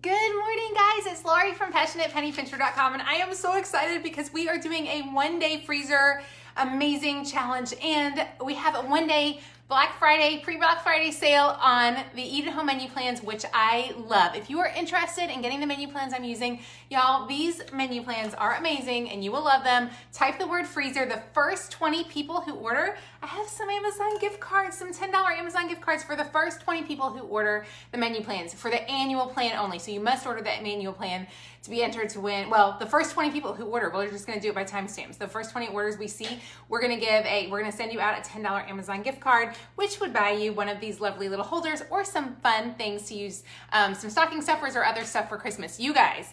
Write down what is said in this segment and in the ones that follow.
Good morning, guys. It's Lori from PassionatePennyPincher.com, and I am so excited because we are doing a one-day freezer amazing challenge, and we have a one-day Black Friday, pre-Black Friday sale on the Eat at Home menu plans, which I love. If you are interested in getting the menu plans I'm using, y'all, these menu plans are amazing and you will love them. Type the word freezer. The first 20 people who order, I have some Amazon gift cards, some $10 Amazon gift cards for the first 20 people who order the menu plans for the annual plan only. So you must order that annual plan to be entered to win. Well, the first 20 people who order, we're just gonna do it by timestamps. The first 20 orders we see, we're gonna send you out a $10 Amazon gift card, which would buy you one of these lovely little holders or some fun things to use, some stocking stuffers or other stuff for Christmas. You guys,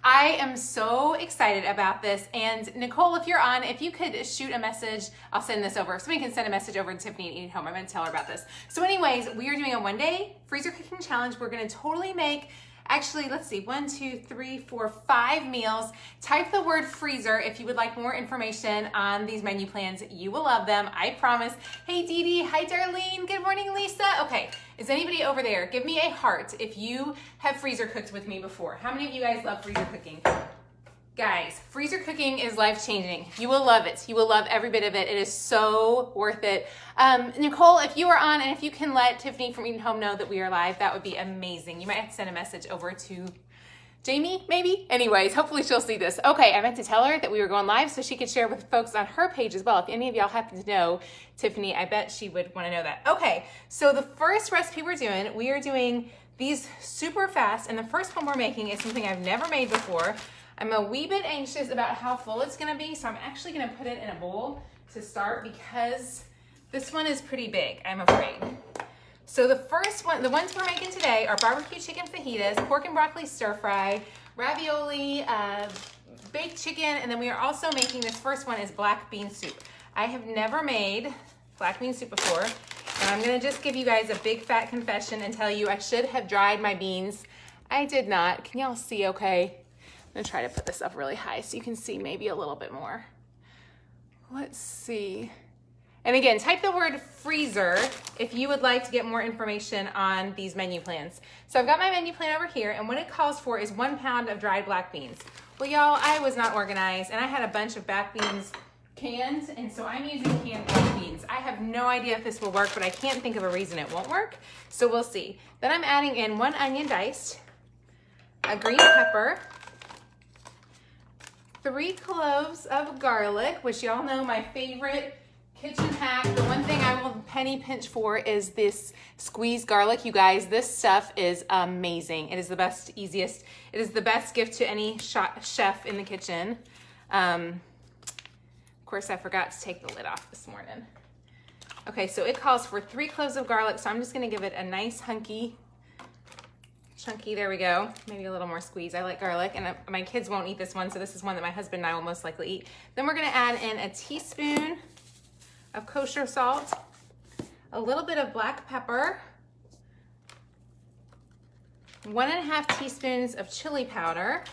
I am so excited about this. And Nicole, if you're on, if you could shoot a message, I'll send this over. If somebody can send a message over to Tiffany at Eat at Home, I'm gonna tell her about this. So anyways, we are doing a one-day freezer cooking challenge. We're gonna totally make, actually, let's see, 1, 2, 3, 4, 5 meals. Type the word freezer if you would like more information on these menu plans. You will love them, I promise. Hey, Dee Dee, hi, Darlene. Good morning, Lisa. Okay, is anybody over there? Give me a heart if you have freezer cooked with me before. How many of you guys love freezer cooking? Guys, freezer cooking is life-changing. You will love it. You will love every bit of it. It is so worth it. Nicole, if you are on and if you can let Tiffany from Eat at Home know that we are live, that would be amazing. You might have to send a message over to Jamie, maybe? Anyways, hopefully she'll see this. Okay, I meant to tell her that we were going live so she could share with folks on her page as well. If any of y'all happen to know Tiffany, I bet she would want to know that. Okay, so the first recipe we are doing these super fast, and the first one we're making is something I've never made before. I'm a wee bit anxious about how full it's gonna be, so I'm actually gonna put it in a bowl to start because this one is pretty big, I'm afraid. So the first one, the ones we're making today are barbecue chicken fajitas, pork and broccoli stir fry, ravioli, baked chicken, and then we are also making, this first one is black bean soup. I have never made black bean soup before, and I'm gonna just give you guys a big fat confession and tell you I should have dried my beans. I did not. Can y'all see okay? I'm gonna try to put this up really high so you can see maybe a little bit more. Let's see. And again, type the word freezer if you would like to get more information on these menu plans. So I've got my menu plan over here, and what it calls for is 1 pound of dried black beans. Well, y'all, I was not organized, and I had a bunch of black beans canned, and so I'm using canned black beans. I have no idea if this will work, but I can't think of a reason it won't work, so we'll see. Then I'm adding in 1 onion diced, a green pepper, 3 cloves of garlic, which y'all know my favorite kitchen hack. The one thing I will penny pinch for is this squeezed garlic. You guys, this stuff is amazing. It is the best, easiest. It is the best gift to any chef in the kitchen. Of course, I forgot to take the lid off this morning. Okay, so it calls for 3 cloves of garlic, so I'm just gonna give it a nice chunky, there we go. Maybe a little more squeeze. I like garlic, and my kids won't eat this one, so this is one that my husband and I will most likely eat. Then we're gonna add in a teaspoon of kosher salt, a little bit of black pepper, 1.5 teaspoons of chili powder,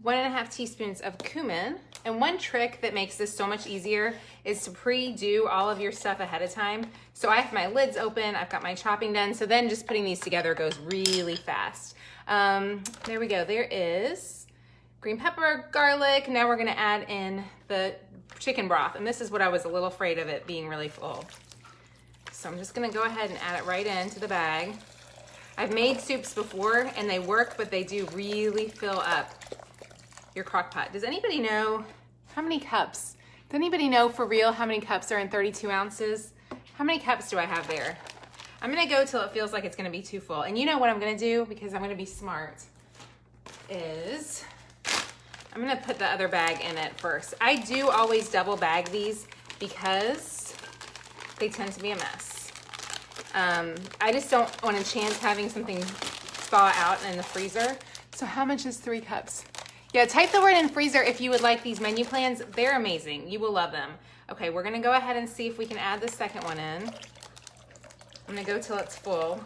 one and a half teaspoons of cumin. And one trick that makes this so much easier is to pre-do all of your stuff ahead of time. So I have my lids open, I've got my chopping done, so then just putting these together goes really fast. There we go, there is green pepper, garlic. Now we're gonna add in the chicken broth, and this is what I was a little afraid of it being really full. So I'm just gonna go ahead and add it right into the bag. I've made soups before and they work, but they do really fill up your crock pot. Does anybody know how many cups? Does anybody know for real how many cups are in 32 ounces? How many cups do I have there? I'm gonna go till it feels like it's gonna be too full. And you know what I'm gonna do, because I'm gonna be smart, is I'm gonna put the other bag in it first. I do always double bag these because they tend to be a mess. I just don't want to chance having something thaw out in the freezer. So how much is 3 cups? Yeah, type the word in freezer if you would like these menu plans. They're amazing. You will love them. Okay, we're gonna go ahead and see if we can add the second one in. I'm gonna go till it's full.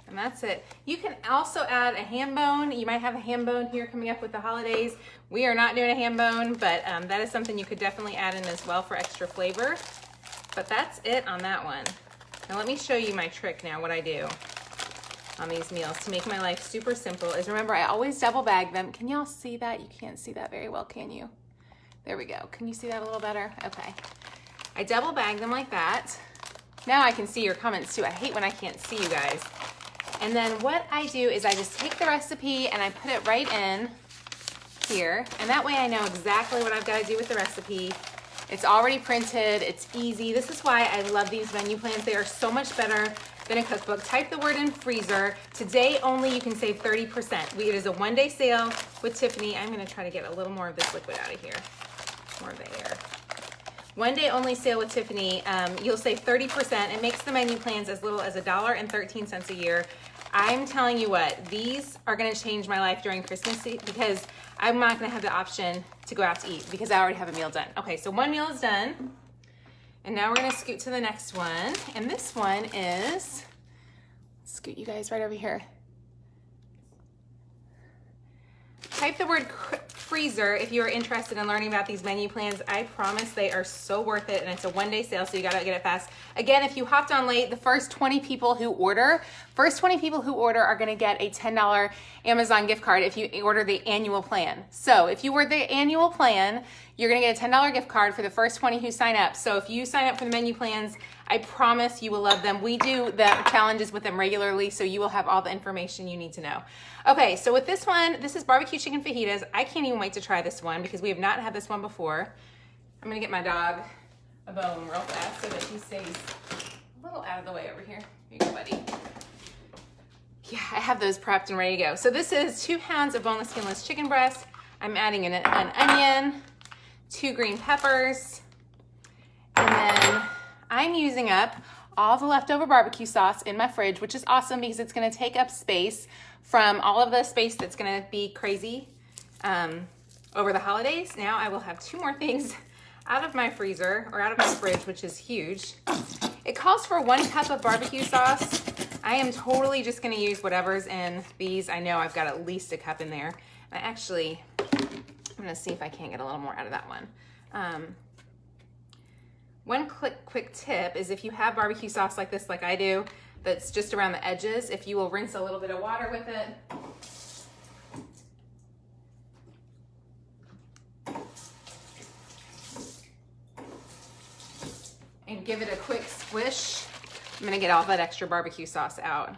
And that's it. You can also add a ham bone. You might have a ham bone here coming up with the holidays. We are not doing a ham bone, but that is something you could definitely add in as well for extra flavor. But that's it on that one. Now let me show you my trick now, what I do on these meals to make my life super simple is, remember, I always double bag them. Can y'all see that? You can't see that very well, can you? There we go. Can you see that a little better? Okay. I double bag them like that. Now I can see your comments too. I hate when I can't see you guys. And then what I do is I just take the recipe and I put it right in here. And that way I know exactly what I've got to do with the recipe. It's already printed. It's easy. This is why I love these menu plans. They are so much better than a cookbook. Type the word in freezer. Today only you can save 30%. It is a one-day sale with Tiffany. I'm going to try to get a little more of this liquid out of here. More of the air. One day only sale with Tiffany. You'll save 30%. It makes the menu plans as little as $1.13 a year. I'm telling you what, these are going to change my life during Christmas because I'm not going to have the option to go out to eat because I already have a meal done. Okay, so one meal is done. And now we're going to scoot to the next one. And this one is, scoot you guys right over here. Type the word freezer if you are interested in learning about these menu plans. I promise they are so worth it, and it's a one-day sale, so you gotta get it fast. Again, if you hopped on late, the first 20 people who order are gonna get a $10 Amazon gift card if you order the annual plan. So if you order the annual plan, you're gonna get a $10 gift card for the first 20 who sign up. So if you sign up for the menu plans, I promise you will love them. We do the challenges with them regularly, so you will have all the information you need to know. Okay, so with this one, this is barbecue chicken fajitas. I can't even wait to try this one because we have not had this one before. I'm gonna get my dog a bone real fast so that he stays a little out of the way over here. Here you go, buddy. Yeah, I have those prepped and ready to go. So this is 2 pounds of boneless, skinless chicken breast. I'm adding in an onion, 2 green peppers, and then I'm using up all the leftover barbecue sauce in my fridge, which is awesome because it's gonna take up space from all of the space that's gonna be crazy over the holidays. Now I will have 2 more things out of my freezer, or out of my fridge, which is huge. It calls for 1 cup of barbecue sauce. I am totally just gonna use whatever's in these. I know I've got at least a cup in there. I'm gonna see if I can't get a little more out of that one. One quick tip is if you have barbecue sauce like this, like I do, that's just around the edges, if you will rinse a little bit of water with it. And give it a quick squish. I'm gonna get all that extra barbecue sauce out.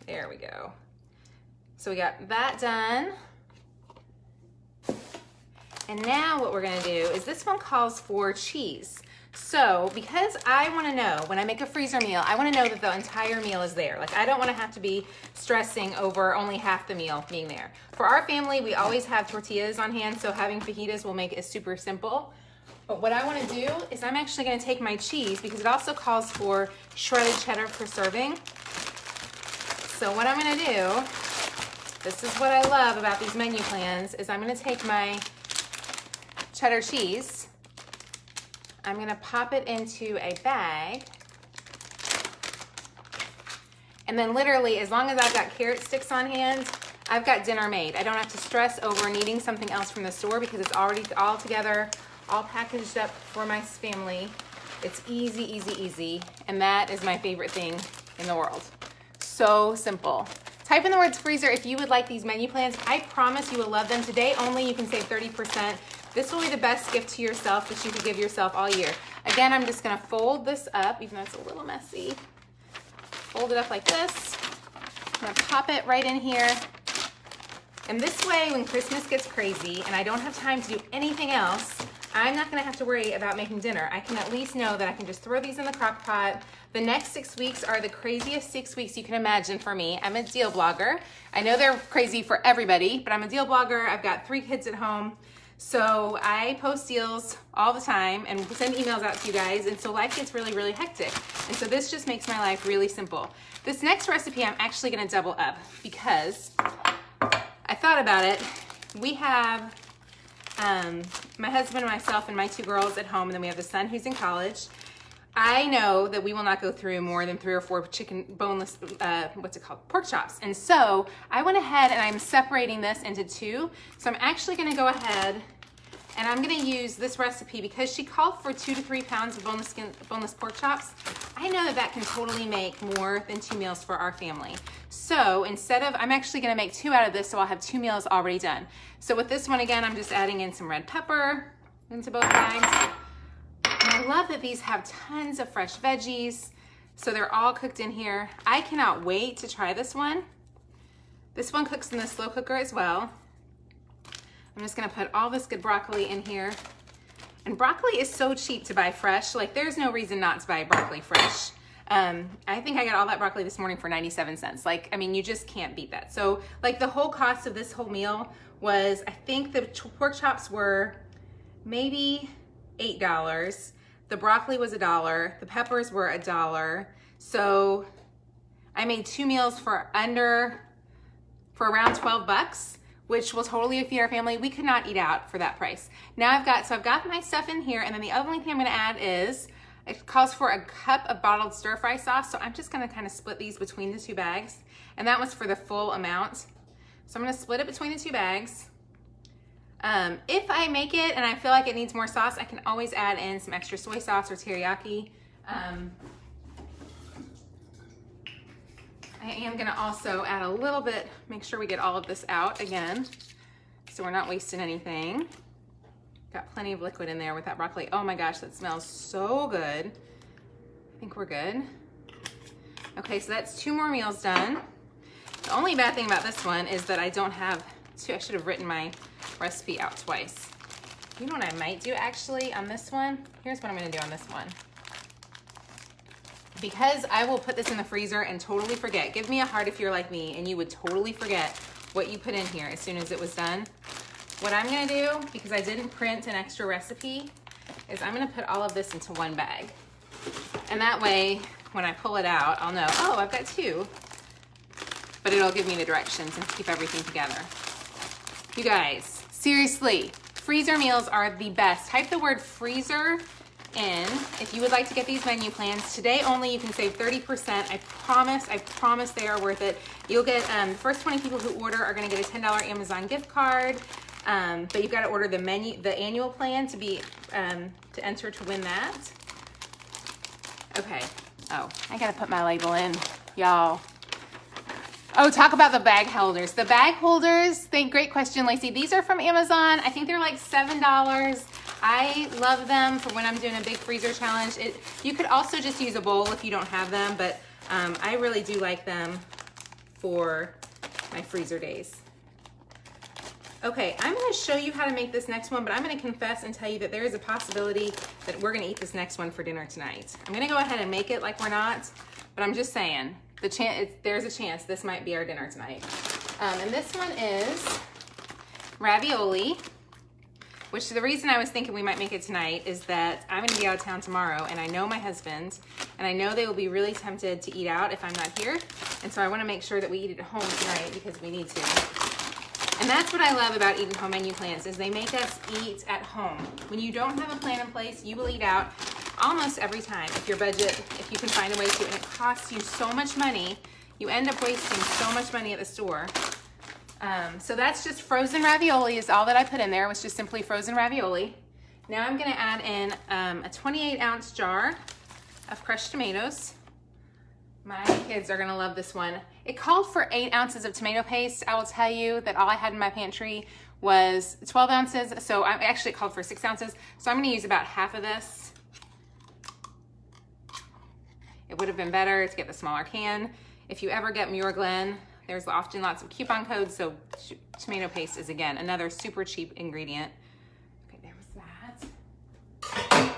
There we go. So we got that done. And now what we're gonna do is this one calls for cheese. So because I wanna know, when I make a freezer meal, I wanna know that the entire meal is there. Like I don't wanna have to be stressing over only half the meal being there. For our family, we always have tortillas on hand, so having fajitas will make it super simple. But what I wanna do is I'm actually gonna take my cheese because it also calls for shredded cheddar for serving. So what I'm gonna do, this is what I love about these menu plans, is I'm gonna take my cheddar cheese. I'm gonna pop it into a bag. And then literally, as long as I've got carrot sticks on hand, I've got dinner made. I don't have to stress over needing something else from the store because it's already all together, all packaged up for my family. It's easy, easy, easy. And that is my favorite thing in the world. So simple. Type in the words freezer if you would like these menu plans. I promise you will love them. Today only you can save 30%. This will be the best gift to yourself that you could give yourself all year. Again, I'm just gonna fold this up, even though it's a little messy. Fold it up like this. I'm gonna pop it right in here. And this way, when Christmas gets crazy and I don't have time to do anything else, I'm not gonna have to worry about making dinner. I can at least know that I can just throw these in the crock pot. The next 6 weeks are the craziest 6 weeks you can imagine for me. I'm a deal blogger. I know they're crazy for everybody, but I'm a deal blogger. I've got 3 kids at home. So I post deals all the time and send emails out to you guys. And so life gets really, really hectic. And so this just makes my life really simple. This next recipe, I'm actually gonna double up because I thought about it. We have my husband and myself and my 2 girls at home, and then we have the son who's in college. I know that we will not go through more than 3 or 4 boneless, pork chops. And so I went ahead and I'm separating this into 2. So I'm actually gonna go ahead and I'm gonna use this recipe because she called for 2 to 3 pounds of boneless pork chops. I know that that can totally make more than 2 meals for our family. So instead of, I'm actually gonna make 2 out of this, so I'll have 2 meals already done. So with this one, again, I'm just adding in some red pepper into both bags. And I love that these have tons of fresh veggies. So they're all cooked in here. I cannot wait to try this one. This one cooks in the slow cooker as well. I'm just gonna put all this good broccoli in here. And broccoli is so cheap to buy fresh. Like there's no reason not to buy broccoli fresh. I think I got all that broccoli this morning for 97 cents. Like, I mean, you just can't beat that. So like the whole cost of this whole meal was, I think the pork chops were maybe $8. The broccoli was $1. The peppers were $1. So I made 2 meals for around 12 bucks, which will totally feed our family. We could not eat out for that price. Now I've got my stuff in here, and then the only thing I'm gonna add is, it calls for a cup of bottled stir fry sauce, so I'm just gonna kind of split these between the 2 bags, and that was for the full amount. So I'm gonna split it between the 2 bags. If I make it and I feel like it needs more sauce, I can always add in some extra soy sauce or teriyaki. I am gonna also add a little bit, make sure we get all of this out again, so we're not wasting anything. Got plenty of liquid in there with that broccoli. Oh my gosh, that smells so good. I think we're good. Okay, so that's 2 more meals done. The only bad thing about this one is that I don't have 2, I should have written my recipe out twice. You know what I might do actually on this one? Here's what I'm gonna do on this one. Because I will put this in the freezer and totally forget. Give me a heart if you're like me and you would totally forget what you put in here as soon as it was done. What I'm gonna do, because I didn't print an extra recipe, is I'm gonna put all of this into 1 bag. And that way, when I pull it out, I'll know, oh, I've got 2. But it'll give me the directions and keep everything together. You guys, seriously, freezer meals are the best. Type the word freezer in if you would like to get these menu plans. Today only you can save 30%. I promise they are worth it. You'll get, the first 20 people who order are gonna get a $10 Amazon gift card. But you've got to order the annual plan to be, to enter to win that. Okay. Oh, I gotta put my label in, y'all. Oh, talk about the bag holders. The bag holders, great question, Lacey. These are from Amazon. I think they're like $7. I love them for when I'm doing a big freezer challenge. You could also just use a bowl if you don't have them, but I really do like them for my freezer days. Okay, I'm gonna show you how to make this next one, but I'm gonna confess and tell you that there is a possibility that we're gonna eat this next one for dinner tonight. I'm gonna go ahead and make it like we're not, but I'm just saying, there's a chance this might be our dinner tonight. And this one is ravioli, which the reason I was thinking we might make it tonight is that I'm gonna be out of town tomorrow, and I know my husband, and I know they will be really tempted to eat out if I'm not here, and so I wanna make sure that we eat it at home tonight because we need to. And that's what I love about eating home menu plans, is they make us eat at home. When you don't have a plan in place, you will eat out almost every time if you can find a way to, and it costs you so much money, you end up wasting so much money at the store. So that's just frozen ravioli is all that I put in there. It was just simply frozen ravioli. Now I'm gonna add in a 28-ounce jar of crushed tomatoes. My kids are gonna love this one. It called for 8 ounces of tomato paste. I will tell you that all I had in my pantry was 12 ounces, so it called for 6 ounces, so I'm gonna use about half of this. It would have been better to get the smaller can. If you ever get Muir Glen, there's often lots of coupon codes, so tomato paste is, again, another super cheap ingredient. Okay, there was that.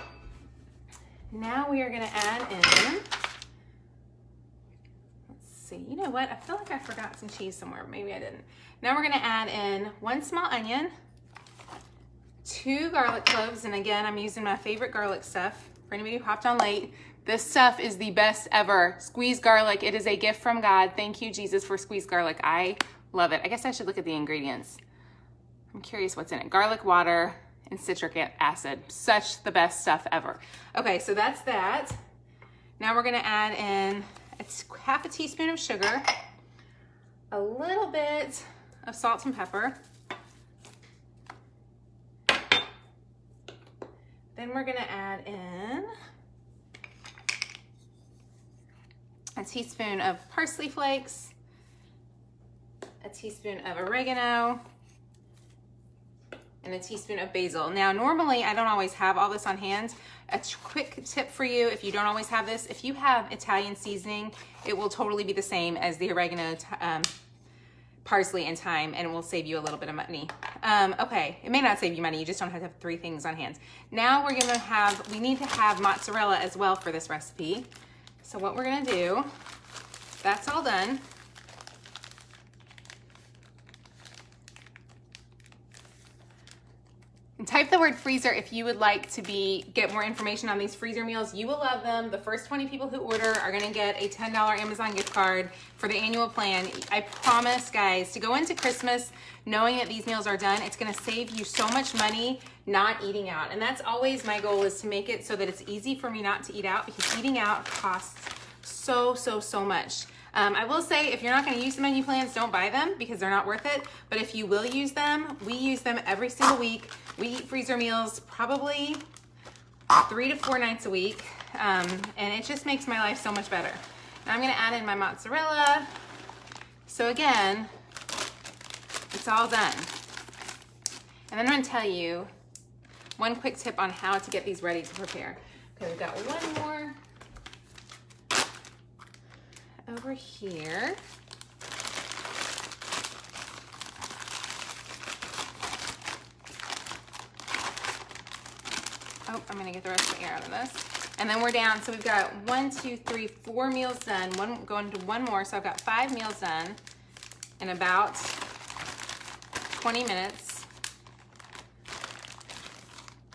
Now we are gonna add in, see, you know what? I feel like I forgot some cheese somewhere, but maybe I didn't. Now we're gonna add in 1 small onion, 2 garlic cloves, and again, I'm using my favorite garlic stuff. For anybody who hopped on late, this stuff is the best ever. Squeezed garlic, it is a gift from God. Thank you, Jesus, for squeezed garlic. I love it. I guess I should look at the ingredients. I'm curious what's in it. Garlic water and citric acid. Such the best stuff ever. Okay, so that's that. Now we're gonna add in half a teaspoon of sugar, a little bit of salt and pepper. Then we're gonna add in a teaspoon of parsley flakes, a teaspoon of oregano, and a teaspoon of basil. Now, normally I don't always have all this on hand. A quick tip for you, if you don't always have this, if you have Italian seasoning, it will totally be the same as the oregano, parsley, and thyme, and it will save you a little bit of money. Okay, it may not save you money, you just don't have to have 3 things on hand. Now we need to have mozzarella as well for this recipe. So what we're gonna do, that's all done. And type the word freezer if you would like to get more information on these freezer meals. You will love them. The first 20 people who order are gonna get a $10 Amazon gift card for the annual plan. I promise, guys, to go into Christmas knowing that these meals are done, it's gonna save you so much money not eating out. And that's always my goal, is to make it so that it's easy for me not to eat out, because eating out costs so much. I will say, if you're not going to use the menu plans, don't buy them, because they're not worth it. But if you will use them, we use them every single week. We eat freezer meals probably 3 to 4 nights a week, and it just makes my life so much better. Now I'm going to add in my mozzarella. So again, it's all done. And then I'm going to tell you one quick tip on how to get these ready to prepare. Okay, we've got one more over here. Oh, I'm gonna get the rest of the air out of this. And then we're down, so we've got 1, 2, 3, 4 meals done. Going to one more, so I've got 5 meals done in about 20 minutes.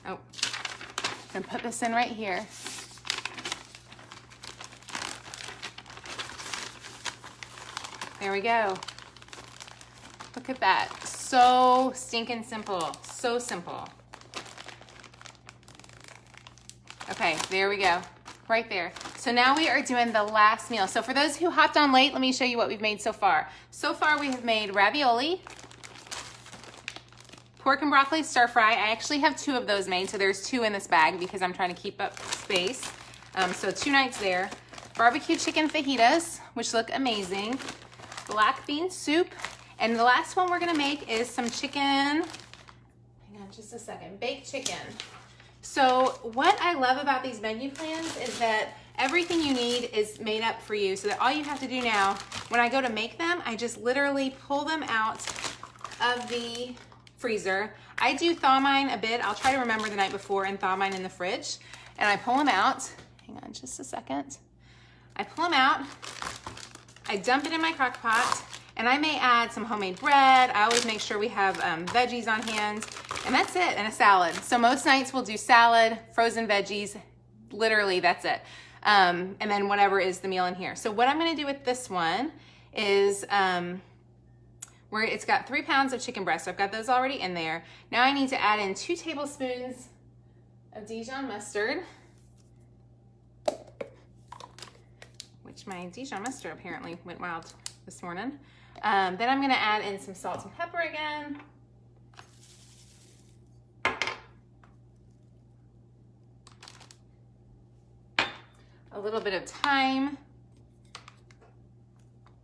Oh, I'm gonna put this in right here. There we go. Look at that. So stinking simple. So simple. Okay, there we go. Right there. So now we are doing the last meal. So for those who hopped on late, let me show you what we've made so far. So far we have made ravioli, pork and broccoli stir fry. I actually have 2 of those made, so there's 2 in this bag because I'm trying to keep up space. So 2 nights there. Barbecue chicken fajitas, which look amazing. Black bean soup, and the last one we're gonna make is some chicken, hang on just a second, baked chicken. So what I love about these menu plans is that everything you need is made up for you, so that all you have to do now, when I go to make them, I just literally pull them out of the freezer. I do thaw mine a bit. I'll try to remember the night before and thaw mine in the fridge, and I pull them out. Hang on just a second. I pull them out, I dump it in my crock pot, and I may add some homemade bread. I always make sure we have veggies on hand, and that's it, and a salad. So most nights we'll do salad, frozen veggies, literally that's it. And then whatever is the meal in here. So what I'm gonna do with this one is, it's got 3 pounds of chicken breast. So I've got those already in there. Now I need to add in 2 tablespoons of Dijon mustard, which my Dijon mustard apparently went wild this morning. Then I'm gonna add in some salt and pepper again. A little bit of thyme,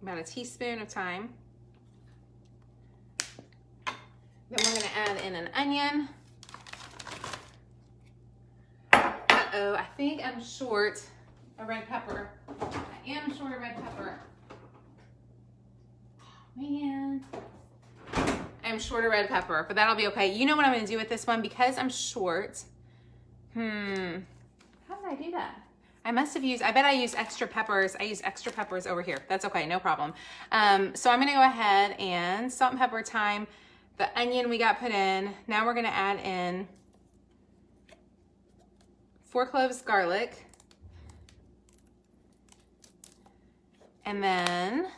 about a teaspoon of thyme. Then we're gonna add in an onion. Uh-oh, I think I'm short a red pepper. I am short a red pepper. Oh, man. I'm short a red pepper, but that'll be okay. You know what I'm gonna do with this one, because I'm short. How did I do that? I bet I used extra peppers. I used extra peppers over here. That's okay, no problem. So I'm gonna go ahead and salt and pepper, thyme, the onion we got put in. Now we're gonna add in 4 cloves garlic. And then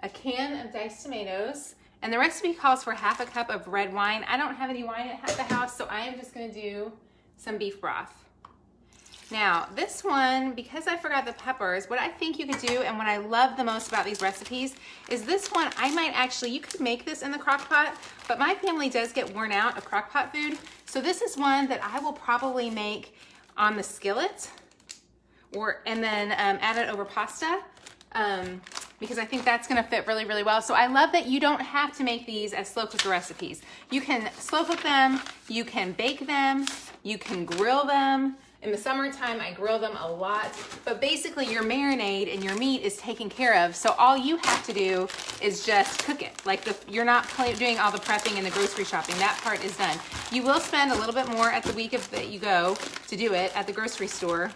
a can of diced tomatoes. And the recipe calls for half a cup of red wine. I don't have any wine at the house, so I am just gonna do some beef broth. Now, this one, because I forgot the peppers, what I think you could do, and what I love the most about these recipes, is this one, I might actually, you could make this in the crock pot, but my family does get worn out of crock pot food. So this is one that I will probably make on the skillet, and then add it over pasta, because I think that's gonna fit really, really well. So I love that you don't have to make these as slow cooker recipes. You can slow cook them, you can bake them, you can grill them. In the summertime, I grill them a lot, but basically your marinade and your meat is taken care of. So all you have to do is just cook it. Like you're not doing all the prepping and the grocery shopping. That part is done. You will spend a little bit more at the week that you go to do it at the grocery store,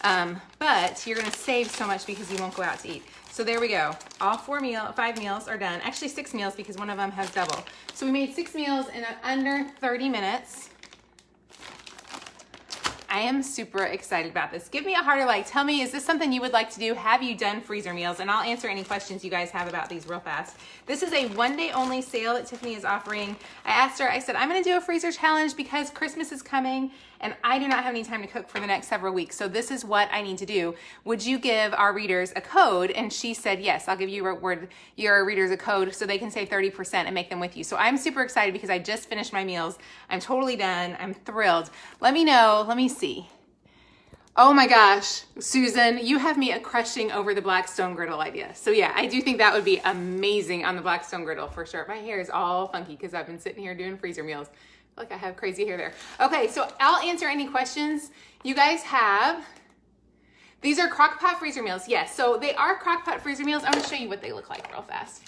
but you're gonna save so much because you won't go out to eat. So there we go. All 5 meals are done. Actually 6 meals because one of them has double. So we made 6 meals in under 30 minutes. I am super excited about this. Give me a heart or like. Tell me, is this something you would like to do? Have you done freezer meals? And I'll answer any questions you guys have about these real fast. This is a 1-day only sale that Tiffany is offering. I asked her, I said, I'm gonna do a freezer challenge because Christmas is coming and I do not have any time to cook for the next several weeks. So this is what I need to do. Would you give our readers a code? And she said, yes, I'll give your readers a code so they can save 30% and make them with you. So I'm super excited because I just finished my meals. I'm totally done. I'm thrilled. Let me know. Let me see. Oh my gosh, Susan, you have me crushing over the Blackstone griddle idea. So yeah, I do think that would be amazing on the Blackstone griddle for sure. My hair is all funky because I've been sitting here doing freezer meals. I feel like I have crazy hair there. Okay, so I'll answer any questions you guys have. These are crock pot freezer meals. Yes, so they are crock pot freezer meals. I'm gonna show you what they look like real fast.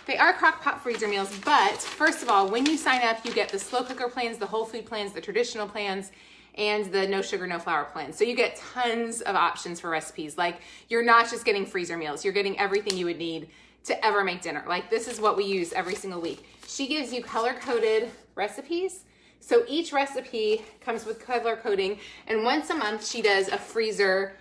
They are crock pot freezer meals, but first of all, when you sign up, you get the slow cooker plans, the whole food plans, the traditional plans, and the no sugar, no flour plan. So you get tons of options for recipes. Like you're not just getting freezer meals, you're getting everything you would need to ever make dinner. Like this is what we use every single week. She gives you color-coded recipes. So each recipe comes with color coding, and once a month she does a freezer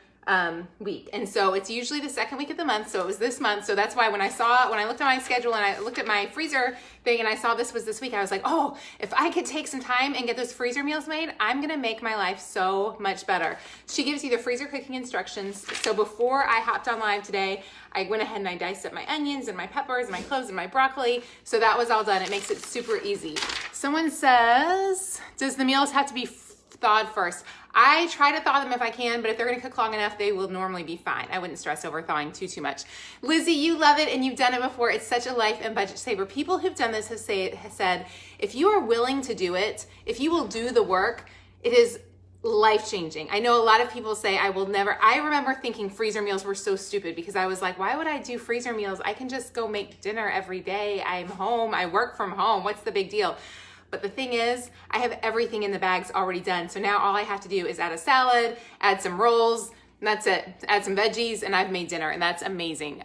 week. And so it's usually the second week of the month. So it was this month. So that's why when I looked at my schedule and I looked at my freezer thing and I saw this was this week, I was like, oh, if I could take some time and get those freezer meals made, I'm going to make my life so much better. She gives you the freezer cooking instructions. So before I hopped on live today, I went ahead and I diced up my onions and my peppers and my cloves and my broccoli. So that was all done. It makes it super easy. Someone says, does the meals have to be thawed first? I try to thaw them if I can, but if they're gonna cook long enough, they will normally be fine. I wouldn't stress over thawing too much. Lizzie, you love it and you've done it before. It's such a life and budget saver. People who've done this have said, if you are willing to do it, if you will do the work, it is life-changing. I know a lot of people say, I will never. I remember thinking freezer meals were so stupid because I was like, why would I do freezer meals? I can just go make dinner every day. I'm home, I work from home. What's the big deal? But the thing is, I have everything in the bags already done. So now all I have to do is add a salad, add some rolls, and that's it. Add some veggies, and I've made dinner, and that's amazing.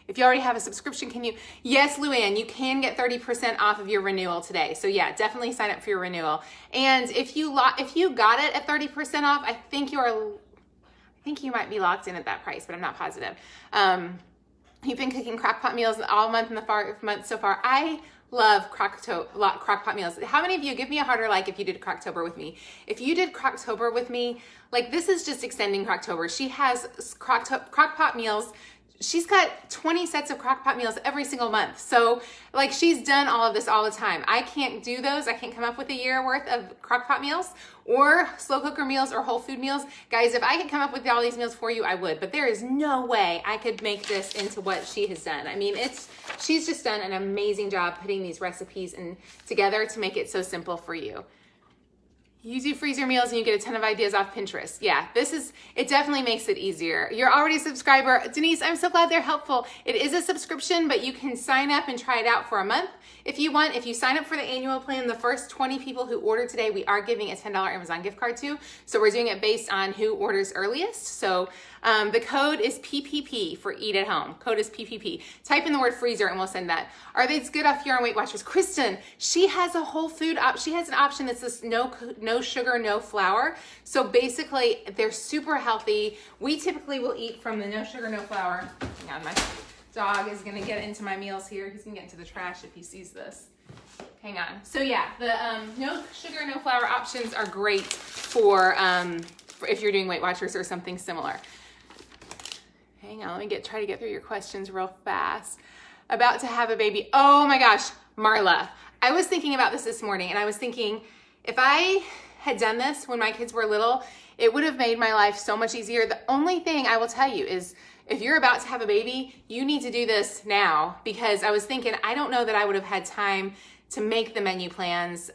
If you already have a subscription, can you? Yes, Luann, you can get 30% off of your renewal today. So yeah, definitely sign up for your renewal. And if you got it at 30% off, I think you might be locked in at that price, but I'm not positive. You've been cooking crock pot meals all month in the month so far. I love crock pot meals. How many of you, give me a heart or like if you did Crocktober with me. If you did Crocktober with me, like this is just extending Crocktober. She has crock pot meals. She's got 20 sets of crock pot meals every single month. So like she's done all of this all the time. I can't do those. I can't come up with a year worth of crock pot meals or slow cooker meals or whole food meals. Guys, if I could come up with all these meals for you, I would, but there is no way I could make this into what she has done. I mean, she's just done an amazing job putting these recipes together to make it so simple for you. You do freezer meals and you get a ton of ideas off Pinterest. Yeah, it definitely makes it easier. You're already a subscriber. Denise, I'm so glad they're helpful. It is a subscription, but you can sign up and try it out for a month. If you want, if you sign up for the annual plan, the first 20 people who order today, we are giving a $10 Amazon gift card to. So we're doing it based on who orders earliest. So the code is PPP for Eat at Home. Code is PPP. Type in the word freezer and we'll send that. Are they good off your own Weight Watchers? Kristen, she has a whole food she has an option that's this no sugar, no flour. So basically they're super healthy. We typically will eat from the no sugar, no flour. Hang on, my dog is gonna get into my meals here. He's gonna get into the trash if he sees this. Hang on. So yeah, the no sugar, no flour options are great for if you're doing Weight Watchers or something similar. Hang on, let me try to get through your questions real fast. About to have a baby. Oh my gosh, Marla. I was thinking about this morning, and I was thinking, if I had done this when my kids were little, it would have made my life so much easier. The only thing I will tell you is, if you're about to have a baby, you need to do this now, because I was thinking, I don't know that I would have had time to make the menu plans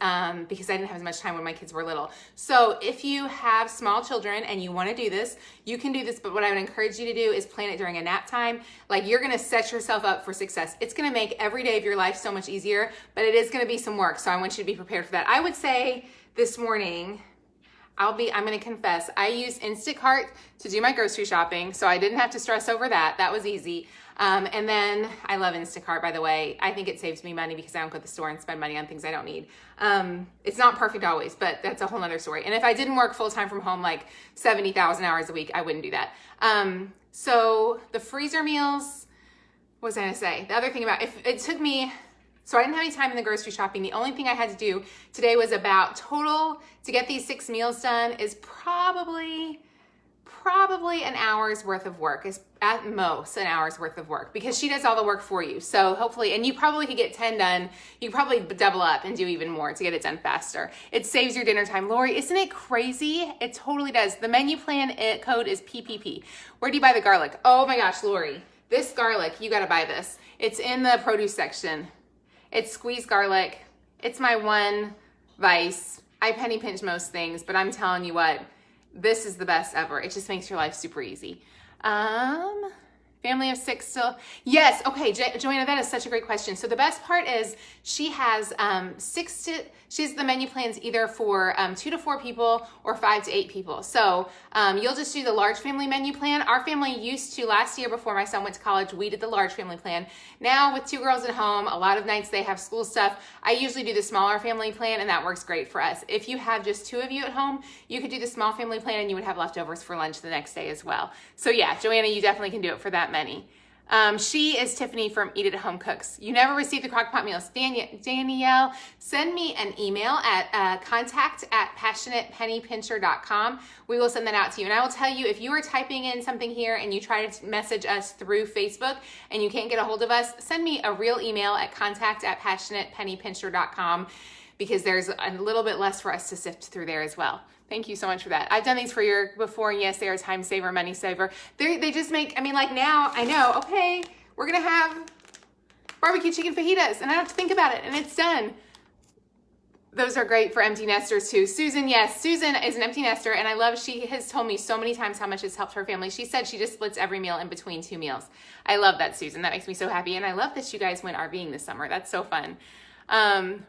because I didn't have as much time when my kids were little. So if you have small children and you want to do this, you can do this, but what I would encourage you to do is plan it during a nap time. Like, you're going to set yourself up for success. It's going to make every day of your life so much easier, but it is going to be some work. So I want you to be prepared for that. I would say this morning, I'm going to confess, I used Instacart to do my grocery shopping, so I didn't have to stress over that. That was easy. And then I love Instacart, by the way. I think it saves me money because I don't go to the store and spend money on things I don't need. It's not perfect always, but that's a whole nother story. And if I didn't work full-time from home, like 70,000 hours a week, I wouldn't do that. So the freezer meals, what was I going to say? The other thing about, if it took me, so I didn't have any time in the grocery shopping. The only thing I had to do today was about total to get these 6 meals done is probably an hour's worth of work, is at most an hour's worth of work, because she does all the work for you. So hopefully, and you probably could get 10 done. You could probably double up and do even more to get it done faster. It saves your dinner time. Lori, isn't it crazy? It totally does. The menu plan code is PPP. Where do you buy the garlic? Oh my gosh, Lori, this garlic, you got to buy this. It's in the produce section. It's squeezed garlic. It's my one vice. I penny pinch most things, but I'm telling you what, this is the best ever. It just makes your life super easy. Family of 6 still? Yes. Okay, Joanna, that is such a great question. So the best part is she has she has the menu plans either for 2 to 4 people or 5 to 8 people. So you'll just do the large family menu plan. Our family used to, last year before my son went to college, we did the large family plan. Now with 2 girls at home, a lot of nights they have school stuff. I usually do the smaller family plan, and that works great for us. If you have just 2 of you at home, you could do the small family plan and you would have leftovers for lunch the next day as well. So yeah, Joanna, you definitely can do it for that many. She is Tiffany from Eat It at Home Cooks. You never received the crock pot meals. Danielle, send me an email at contact@passionatepennypincher.com. We will send that out to you. And I will tell you, if you are typing in something here and you try to message us through Facebook and you can't get a hold of us, send me a real email at contact@passionatepennypincher.com, because there's a little bit less for us to sift through there as well. Thank you so much for that. I've done these for you before, and yes, they are time saver, money saver. They just make, I mean, like now I know, okay, we're gonna have barbecue chicken fajitas, and I don't have to think about it, and it's done. Those are great for empty nesters too. Susan, yes, Susan is an empty nester, and I love, she has told me so many times how much it's helped her family. She said she just splits every meal in between 2 meals. I love that, Susan. That makes me so happy, and I love that you guys went RVing this summer. That's so fun.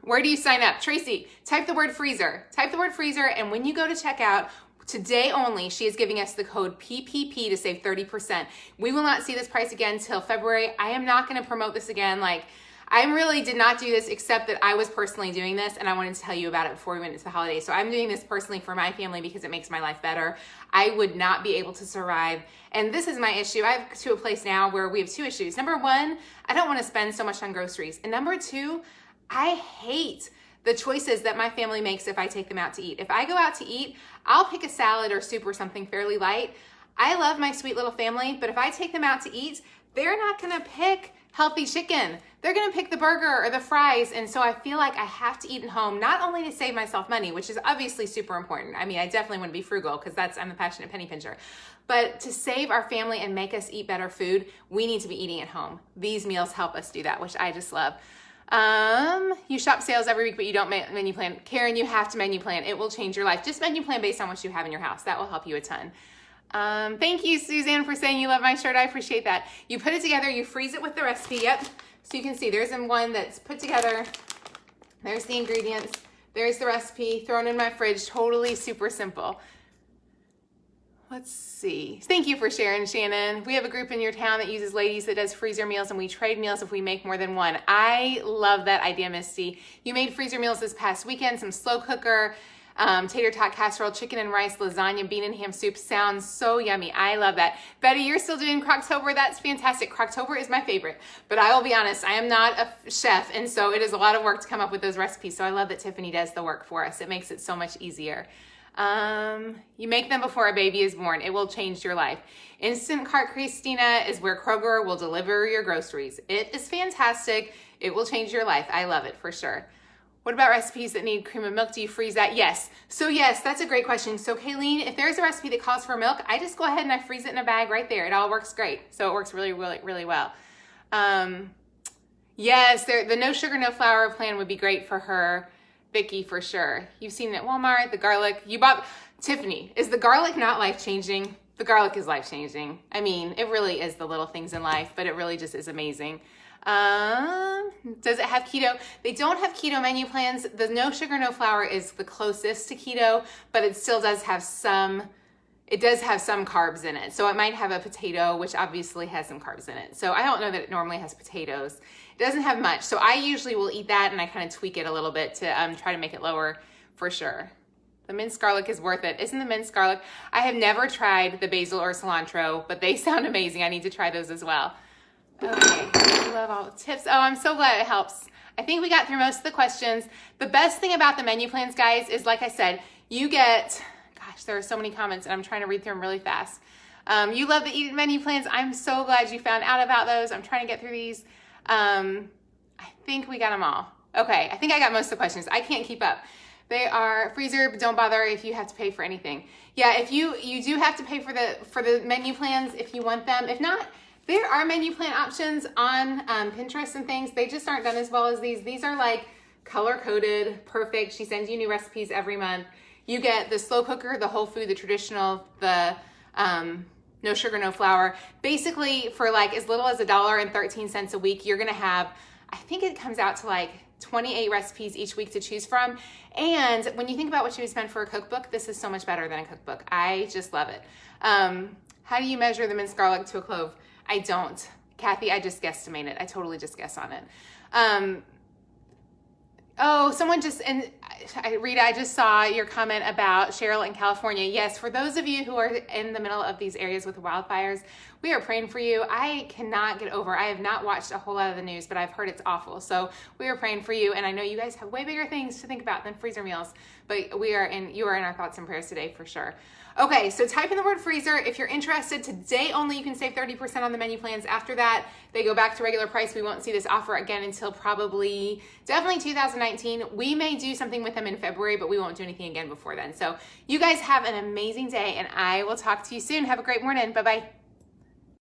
Where do you sign up? Tracy, type the word freezer. Type the word freezer, and when you go to checkout, today only, she is giving us the code PPP to save 30%. We will not see this price again till February. I am not going to promote this again. Like, I really did not do this, except that I was personally doing this, and I wanted to tell you about it before we went into the holidays. So I'm doing this personally for my family because it makes my life better. I would not be able to survive. And this is my issue. I have to a place now where we have 2 issues. Number 1, I don't want to spend so much on groceries. And number 2, I hate the choices that my family makes if I take them out to eat. If I go out to eat, I'll pick a salad or soup or something fairly light. I love my sweet little family, but if I take them out to eat, they're not gonna pick healthy chicken. They're gonna pick the burger or the fries, and so I feel like I have to eat at home, not only to save myself money, which is obviously super important. I mean, I definitely want to be frugal because I'm the passionate penny pincher. But to save our family and make us eat better food, we need to be eating at home. These meals help us do that, which I just love. You shop sales every week, but you don't menu plan. Karen, you have to menu plan. It will change your life. Just menu plan based on what you have in your house. That will help you a ton. Thank you, Suzanne, for saying you love my shirt. I appreciate that. You put it together, you freeze it with the recipe. Yep. So you can see there's one that's put together. There's the ingredients. There's the recipe thrown in my fridge. Totally super simple. Let's see. Thank you for sharing, Shannon. We have a group in your town that uses ladies that does freezer meals, and we trade meals if we make more than one. I love that idea, Misty. You made freezer meals this past weekend, some slow cooker, tater tot casserole, chicken and rice, lasagna, bean and ham soup. Sounds so yummy. I love that. Betty, you're still doing Croctober. That's fantastic. Croctober is my favorite, but I will be honest, I am not a chef, and so it is a lot of work to come up with those recipes. So I love that Tiffany does the work for us. It makes it so much easier. You make them before a baby is born. It will change your life. Instant Cart Christina is where Kroger will deliver your groceries. It is fantastic. It will change your life. I love it for sure. What about recipes that need cream and milk? Do you freeze that? Yes. So yes, that's a great question. So Kayleen, if there's a recipe that calls for milk, I just go ahead and I freeze it in a bag right there. It all works great. So it works really, really, really well. Yes, the no sugar, no flour plan would be great for her. Vicky, for sure. You've seen it at Walmart, the garlic. You bought, Tiffany, is the garlic not life-changing? The garlic is life-changing. I mean, it really is the little things in life, but it really just is amazing. Does it have keto? They don't have keto menu plans. The no sugar, no flour is the closest to keto, but it still does have some, it does have some carbs in it. So it might have a potato, which obviously has some carbs in it. So I don't know that it normally has potatoes. It doesn't have much. So I usually will eat that and I kind of tweak it a little bit to try to make it lower for sure. The minced garlic is worth it. Isn't the minced garlic? I have never tried the basil or cilantro, but they sound amazing. I need to try those as well. Okay, I love all the tips. Oh, I'm so glad it helps. I think we got through most of the questions. The best thing about the menu plans, guys, is like I said, you get, gosh, there are so many comments and I'm trying to read through them really fast. You love the Eat It menu plans. I'm so glad you found out about those. I'm trying to get through these. I think we got them all. Okay, I think I got most of the questions. I can't keep up. They are freezer, but don't bother if you have to pay for anything. Yeah, if you do have to pay for the menu plans if you want them. If not, there are menu plan options on Pinterest and things. They just aren't done as well as these. These are like color-coded, perfect. She sends you new recipes every month. You get the slow cooker, the whole food, the traditional, the no sugar, no flour. Basically, for like as little as $1.13 a week, you're gonna have, I think it comes out to like 28 recipes each week to choose from. And when you think about what you would spend for a cookbook, this is so much better than a cookbook. I just love it. How do you measure the minced garlic to a clove? I don't. Kathy, I just guesstimate it. I totally just guess on it. Oh, someone just, and Rita, I just saw your comment about Cheryl in California. Yes, for those of you who are in the middle of these areas with the wildfires, we are praying for you. I cannot get over, I have not watched a whole lot of the news, but I've heard it's awful. So we are praying for you. And I know you guys have way bigger things to think about than freezer meals, but you are in our thoughts and prayers today for sure. Okay, so type in the word freezer. If you're interested, today only you can save 30% on the menu plans. After that, they go back to regular price. We won't see this offer again until definitely 2019. We may do something with them in February, but we won't do anything again before then. So you guys have an amazing day and I will talk to you soon. Have a great morning. Bye-bye.